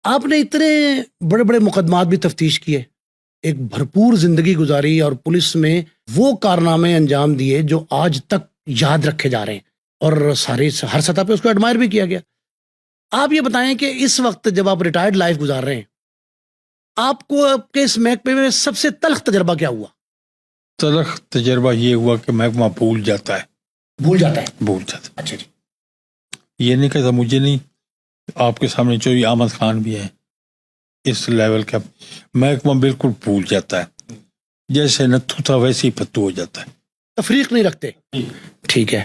آپ نے اتنے بڑے بڑے مقدمات بھی تفتیش کیے، ایک بھرپور زندگی گزاری اور پولیس میں وہ کارنامے انجام دیے جو آج تک یاد رکھے جا رہے ہیں اور ہر سطح پہ اس کو ایڈمائر بھی کیا گیا۔ آپ یہ بتائیں کہ اس وقت جب آپ ریٹائرڈ لائف گزار رہے ہیں، آپ کو آپ کے اس محکمے میں سب سے تلخ تجربہ کیا ہوا؟ تلخ تجربہ یہ ہوا کہ محکمہ بھول جاتا ہے۔ اچھا جی۔ یہ نہیں کہتا مجھے نہیں، آپ کے سامنے چوہدری احمد خان بھی ہے اس لیول کا، محکمہ بالکل بھول جاتا ہے، جیسے نتھو تھا ویسے ہی پتو ہو جاتا ہے، تفریق نہیں رکھتے۔ ٹھیک ہے،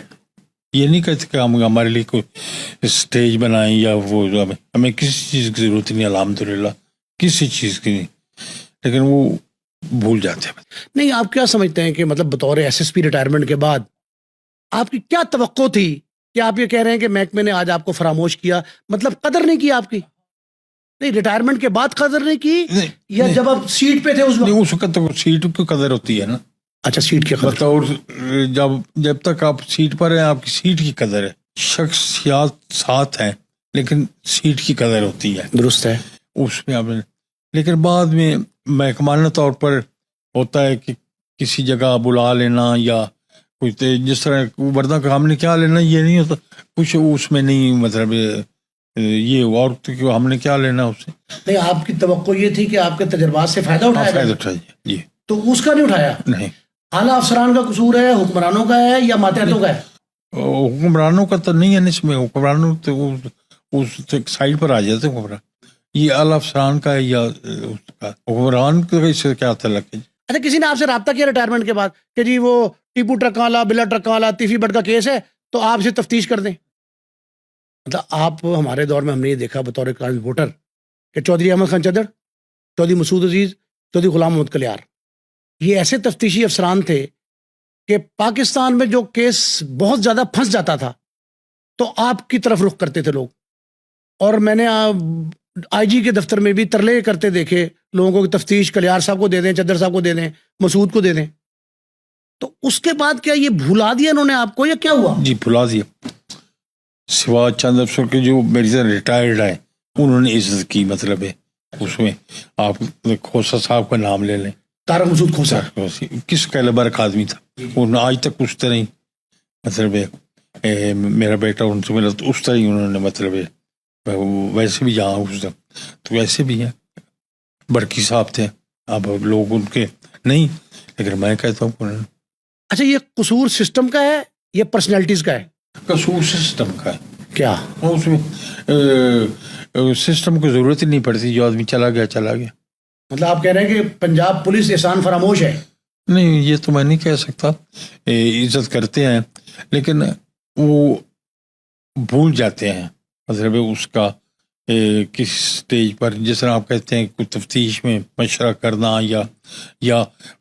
یہ نہیں کہتے کہ ہم ہمارے لیے کوئی اسٹیج بنائیں یا وہ، ہمیں کسی چیز کی ضرورت نہیں، الحمدللہ کسی چیز کی نہیں، لیکن وہ بھول جاتے ہیں۔ نہیں، آپ کیا سمجھتے ہیں کہ مطلب بطور ایس ایس پی ریٹائرمنٹ کے بعد آپ کی کیا توقع تھی کہ آپ یہ کہہ رہے ہیں کہ محکمے نے آج آپ کو فراموش کیا، مطلب قدر نہیں کی آپ کی؟ نہیں، ریٹائرمنٹ کے بعد قدر نہیں کی یا جب آپ سیٹ پہ تھے اس وقت؟ اس وقت تو سیٹ کی قدر ہوتی ہے نا۔ اچھا، سیٹ کی قدر، بطور جب تک آپ سیٹ پر ہیں آپ کی سیٹ کی قدر ہے، شخصیات ساتھ ہیں لیکن سیٹ کی قدر ہوتی ہے۔ درست ہے، اس میں آپ نے، لیکن بعد میں محکمانہ طور پر ہوتا ہے کہ کسی جگہ بلا لینا یا کچھ جس طرح ورنہ کا ہم نے کیا لینا، یہ نہیں ہوتا کچھ اس میں، نہیں مطلب یہ اور ہم نے کیا لینا اس سے۔ نہیں، آپ کی توقع یہ تھی کہ آپ کے تجربات سے فائدہ اٹھائیے جی، تو اس کا نہیں اٹھایا؟ نہیں، اعلیٰ افسران کا قصور ہے، حکمرانوں کا ہے یا ماتحتوں کا ہے؟ حکمرانوں کا تو نہیں ہے، اس میں حکمرانوں تو اس سائڈ پر آ جاتے ہیں حکمران، یہ اعلیٰ افسران کا ہے یا اس کا، حکمران کا اس سے کیا تعلق ہے؟ اچھا، کسی نے آپ سے رابطہ کیا ریٹائرمنٹ کے بعد کہ جی وہ ٹیپو ٹرکاں والا، بلا ٹرکاں والا، تیفی بٹ کا کیس ہے تو آپ اسے تفتیش کر دیں؟ مطلب آپ، ہمارے دور میں ہم نے یہ دیکھا بطور ووٹر کہ چودھری احمد خان چدر، چودھری مسعود عزیز، چودھری غلام محمد کلیار، یہ ایسے تفتیشی افسران تھے کہ پاکستان میں جو کیس بہت زیادہ پھنس جاتا تھا تو آپ کی طرف رخ کرتے تھے لوگ، اور میں نے آئی جی کے دفتر میں بھی ترلے کرتے دیکھے لوگوں کو کہ تفتیش کلیار صاحب کو دے دیں، چدر صاحب کو دے دیں، مسعود کو دے دیں۔ تو اس کے بعد کیا یہ بھلا دیا انہوں نے آپ کو یا کیا ہوا؟ جی بھلا دیا، سوا چند افسر کے جو میری سے ریٹائرڈ ہیں انہوں نے عزت کی، مطلب ہے اس میں آپ کھوسا صاحب کا نام لے لیں، طارق مسعود کھوسا کس کیلیبر کا آدمی تھا، انہوں نے آج تک اس طرح ہی، مطلب ہے میرا بیٹا ان سے ملا تو اس طرح ہی انہوں نے، مطلب ہے ویسے بھی جہاں اس تو ویسے بھی ہیں، برقی صاحب تھے، اب لوگ ان کے نہیں، لیکن میں کہتا ہوں۔ اچھا، یہ قصور سسٹم کا ہے یا پرسنالٹیز کا ہے؟ قصور سسٹم کا ہے۔ کیا اس میں سسٹم کو ضرورت ہی نہیں پڑتی، جو آدمی چلا گیا۔ مطلب آپ کہہ رہے ہیں کہ پنجاب پولیس احسان فراموش ہے؟ نہیں، یہ تو میں نہیں کہہ سکتا، عزت کرتے ہیں لیکن وہ بھول جاتے ہیں، مطلب اس کا کس سٹیج پر، جس طرح آپ کہتے ہیں کوئی تفتیش میں مشورہ کرنا یا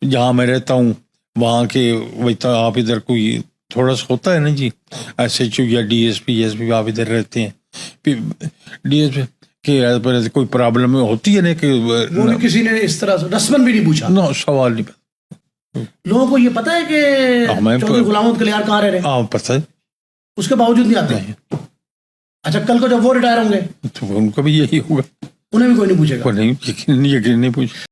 جہاں میں رہتا ہوں وہاں کے ویسا آپ ادھر کوئی تھوڑا سا ہوتا ہے نا جی، ایس ایچ او یا ڈی ایس پی آپ ادھر رہتے ہیں، پھر ڈی ایس پی کہ کوئی پرابلم ہوتی ہے نا کہ کسی نے اس طرح رسمن بھی نہیں پوچھا؟ نو، سوال نہیں، لوگوں کو یہ پتا ہے کہ چودھری غلام محمد کلیار کہاں رہ رہے ہیں؟ ہاں پتہ ہے، اس کے باوجود نہیں آتے؟ اچھا، کل کو جب وہ ریٹائر ہوں گے تو ان کو بھی یہی ہوگا، انہیں بھی کوئی نہیں پوچھے گا؟ یقین نہیں پوچھے۔